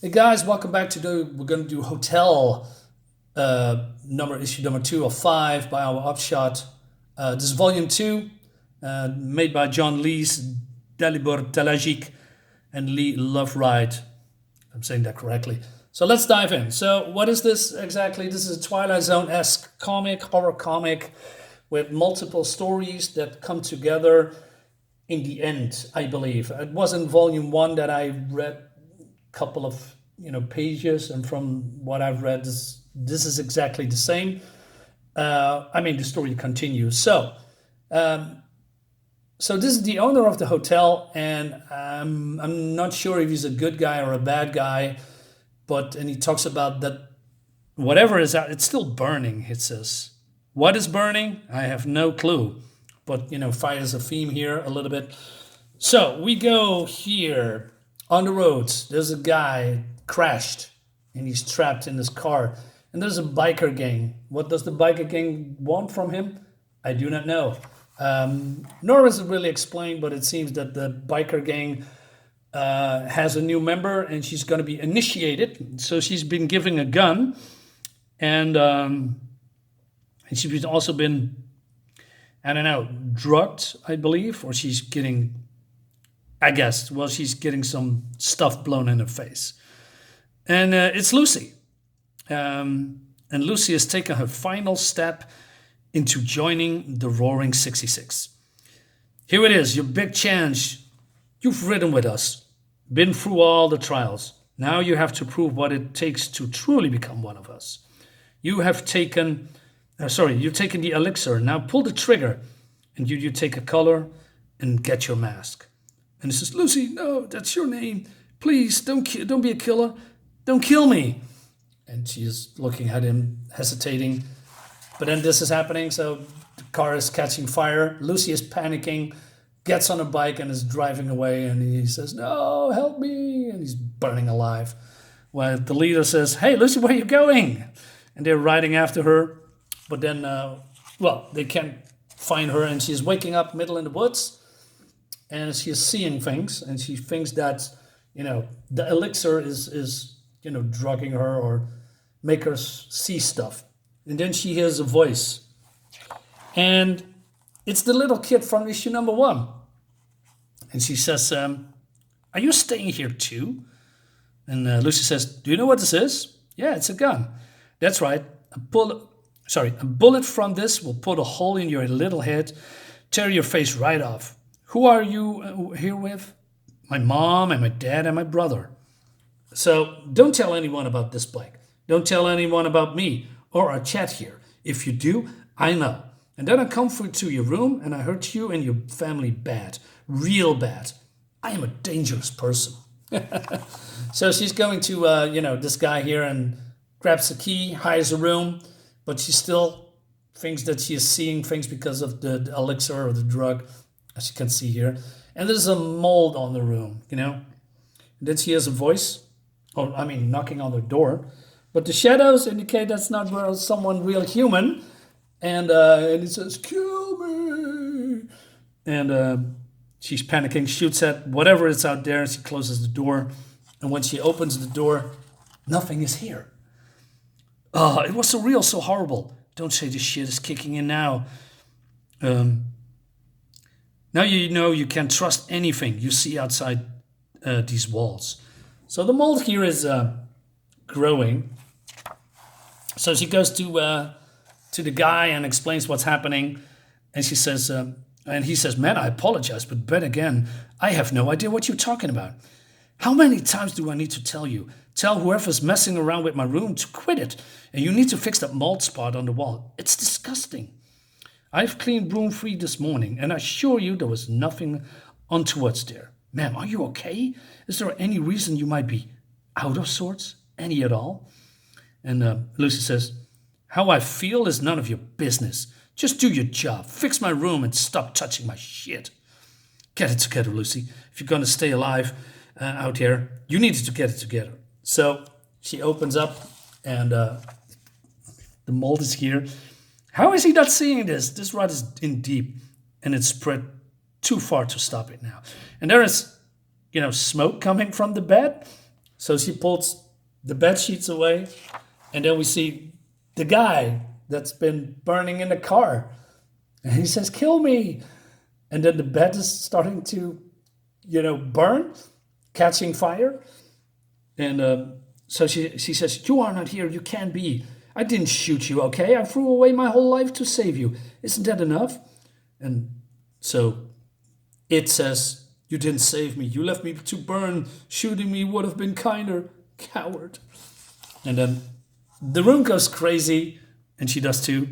Hey guys, welcome back to we're going to do Hotel issue number 2 of 5 by our Upshot. This is volume 2, made by John Lees, Dalibor, Talajic, and Lee Loughridge. I'm saying that correctly. So let's dive in. So what is this exactly? This is a Twilight Zone-esque horror comic, with multiple stories that come together in the end, I believe. It was in volume 1 that I read couple of pages, and from what I've read, this is exactly the same. The story continues. So this is the owner of the hotel, and I'm not sure if he's a good guy or a bad guy, and he talks about that whatever is out, it's still burning. It says, what is burning? I have no clue, but fire is a theme here a little bit. So we go here. On the roads, there's a guy crashed and he's trapped in his car. And there's a biker gang. What does the biker gang want from him? I do not know. Nor is it really explained, but it seems that the biker gang has a new member and she's going to be initiated. So she's been given a gun, and she's also been, drugged, I believe, or she's getting she's getting some stuff blown in her face. And it's Lucy. And Lucy has taken her final step into joining the Roaring 66. Here it is, your big chance. You've ridden with us, been through all the trials. Now you have to prove what it takes to truly become one of us. You've taken the elixir. Now pull the trigger, and you take a color and get your mask. And he says, Lucy, no, that's your name. Please, don't be a killer. Don't kill me. And she is looking at him, hesitating. But then this is happening, so the car is catching fire. Lucy is panicking, gets on a bike and is driving away. And he says, no, help me. And he's burning alive. Well, the leader says, hey, Lucy, where are you going? And they're riding after her. But then, they can't find her. And she's waking up middle in the woods. And she's seeing things, and she thinks that, the elixir is drugging her or make her see stuff. And then she hears a voice. And it's the little kid from issue number 1. And she says, are you staying here too? And Lucy says, do you know what this is? Yeah, it's a gun. That's right. A bullet from this will put a hole in your little head, tear your face right off. Who are you here with? My mom and my dad and my brother. So don't tell anyone about this bike. Don't tell anyone about me or our chat here. If you do, I know. And then I come to your room and I hurt you and your family bad. Real bad. I am a dangerous person. So she's going to, this guy here and grabs a key, hires a room, but she still thinks that she is seeing things because of the elixir or the drug, as you can see here. And there's a mold on the room, And then she hears a voice, knocking on the door. But the shadows indicate that's not someone real human. And it says, kill me. And she's panicking, shoots at whatever is out there, and she closes the door. And when she opens the door, nothing is here. Oh, it was so real, so horrible. Don't say this shit is kicking in now. Now you can't trust anything you see outside these walls. So the mold here is growing. So she goes to the guy and explains what's happening. And she says, and he says, man, I apologize, but then again, I have no idea what you're talking about. How many times do I need to tell you? Tell whoever's messing around with my room to quit it. And you need to fix that mold spot on the wall. It's disgusting. I've cleaned room 3 this morning, and I assure you there was nothing untoward there. Ma'am, are you okay? Is there any reason you might be out of sorts? Any at all? And Lucy says, how I feel is none of your business. Just do your job. Fix my room and stop touching my shit. Get it together, Lucy. If you're going to stay alive out here, you need to get it together. So she opens up, and the mold is here. How is he not seeing this? This rot is in deep, and it's spread too far to stop it now. And there is, smoke coming from the bed, So she pulls the bed sheets away, and then we see the guy that's been burning in the car. And he says, "Kill me." And then the bed is starting to, burn, catching fire. And so she says, "You are not here. You can't be. I didn't shoot you, okay? I threw away my whole life to save you. Isn't that enough?" And so it says, "You didn't save me. You left me to burn. Shooting me would have been kinder. Coward." And then the room goes crazy, and she does too.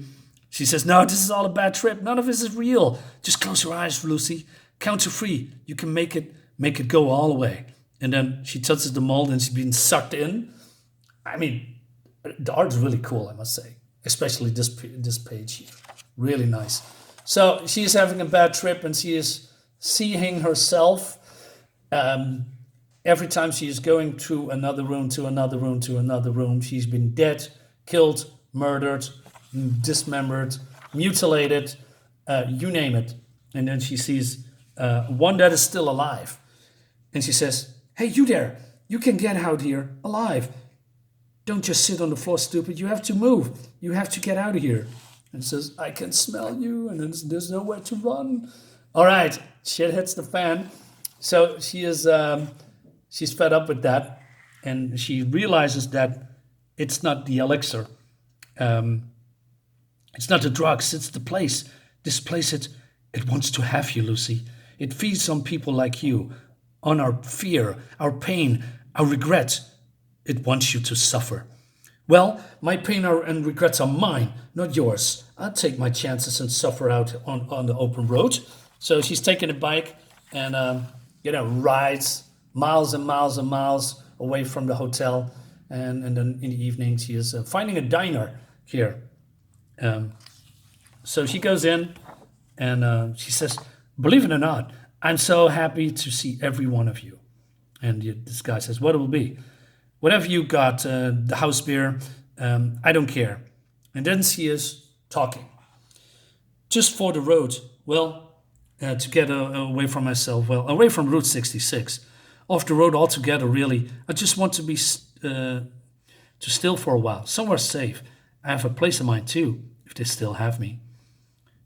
She says, "No, this is all a bad trip. None of this is real. Just close your eyes, Lucy. Count to 3. You can make it go all the way." And then she touches the mold, and she's being sucked in. I mean, the art is really cool, I must say, especially this page here. Really nice. So she is having a bad trip, and she is seeing herself. Every time she is going to another room, to another room, to another room, she's been dead, killed, murdered, dismembered, mutilated, you name it. And then she sees one that is still alive. And she says, "Hey, you there, you can get out here alive. Don't just sit on the floor, stupid. You have to move. You have to get out of here." And says, "I can smell you, and there's nowhere to run." All right, shit hits the fan. So she's fed up with that, and she realizes that it's not the elixir. It's not the drugs, it's the place. This place, it wants to have you, Lucy. It feeds on people like you, on our fear, our pain, our regret. It wants you to suffer. Well, my pain and regrets are mine, not yours. I'll take my chances and suffer out on the open road. So she's taking a bike and, rides miles and miles and miles away from the hotel. And then in the evening, she is finding a diner here. So she goes in and she says, "Believe it or not, I'm so happy to see every one of you." And this guy says, "What it will be? Whatever you got, the house beer, I don't care." And then she is talking. "Just for the road, well, to get away from myself, well, away from Route 66, off the road altogether, really. I just want to be to still for a while, somewhere safe. I have a place in mind too, if they still have me."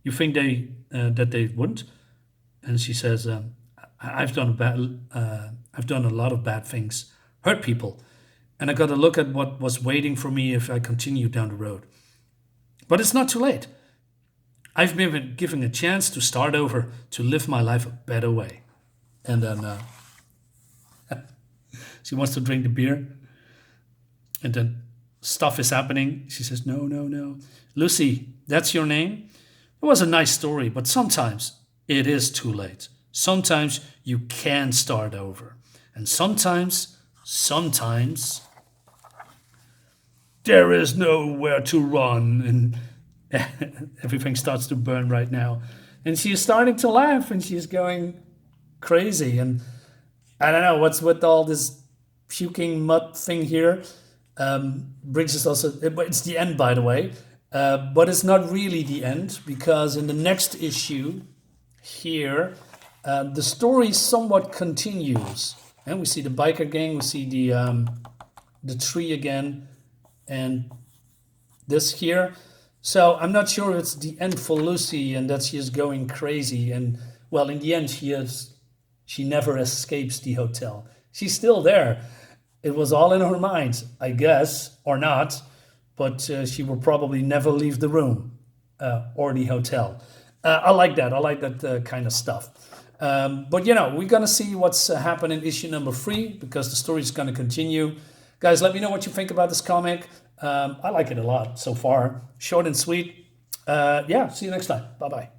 "You think that they wouldn't?" And she says, I've done a lot of bad things, hurt people, and I got to look at what was waiting for me if I continue down the road. But it's not too late. I've been given a chance to start over, to live my life a better way." And then she wants to drink the beer, and then stuff is happening. She says, "No, no, no. Lucy, that's your name? It was a nice story, but sometimes it is too late. Sometimes you can start over. And sometimes there is nowhere to run." And everything starts to burn right now. And she is starting to laugh, and she is going crazy. And I don't know what's with all this puking mud thing here. Brings us also, it's the end, by the way. But it's not really the end, because in the next issue here, the story somewhat continues. And we see the biker gang, we see the tree again, and this here. So I'm not sure if it's the end for Lucy and that she is going crazy. And well, in the end, she never escapes the hotel. She's still there. It was all in her mind, I guess, or not. But she will probably never leave the room or the hotel. I like that. I like that kind of stuff. But, we're going to see what's happening in issue number 3, because the story is going to continue. Guys, let me know what you think about this comic. I like it a lot so far. Short and sweet. See you next time. Bye-bye.